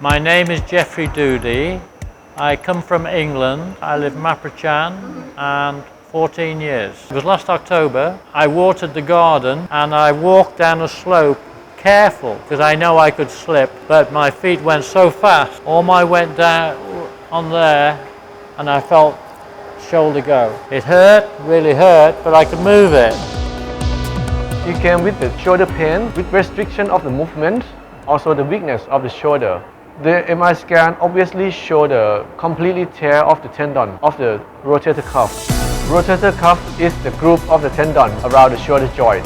My name is Jeffrey Doody. I come from England. I live in Pratya and 14 years. It was last October. I watered the garden and I walked down a slope careful because I know I could slip, but my feet went so fast. All my went down on there and I felt shoulder go. It hurt, really hurt, but I could move it. He came with the shoulder pain with restriction of the movement, also the weakness of the shoulder. The MRI scan obviously showed a completely tear of the tendon of the rotator cuff. Rotator cuff is the group of the tendon around the shoulder joint.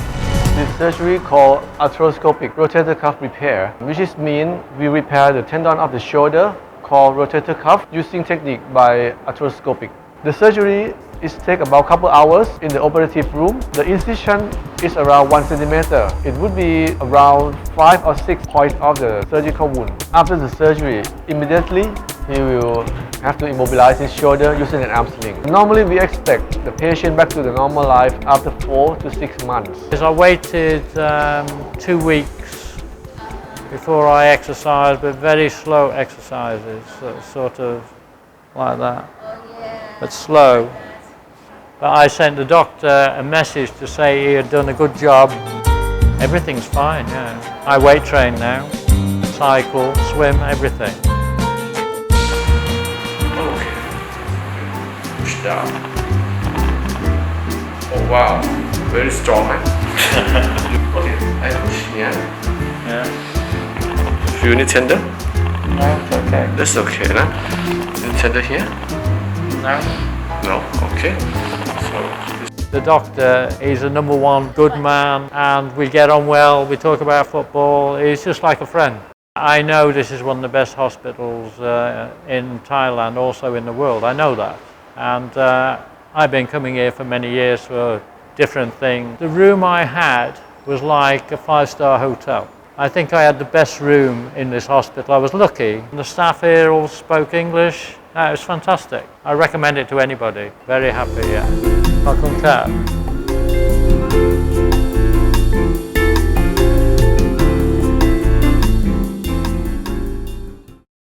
This surgery called arthroscopic rotator cuff repair, which is mean we repair the tendon of the shoulder called rotator cuff using technique by arthroscopic. The surgery is take about couple hours in the operative room. The incision is around 1 centimeter. It would be around 5 or 6 points of the surgical wound. After the surgery, immediately he will have to immobilize his shoulder using an arm sling. Normally we expect the patient back to the normal life after 4 to 6 months. I waited 2 weeks before I exercised, but very slow exercises, sort of like that, but slow. But I sent the doctor a message to say he had done a good job. Everything's fine, yeah. I weight train now, cycle, swim, everything. Okay. Push down. Oh wow, very strong, man. Okay, I push here. Yeah. You need tender? No, it's okay. That's okay, nah? Need tender here? No. No? Okay. So, The doctor, he's a number one good man and we get on well, we talk about football, he's just like a friend. I know this is one of the best hospitals in Thailand, also in the world, I know that. And I've been coming here for many years for different things. The room I had was like a 5-star hotel. I think I had the best room in this hospital. I was lucky. The staff here all spoke English. It was fantastic. I recommend it to anybody. Very happy, yeah. Welcome, Kat.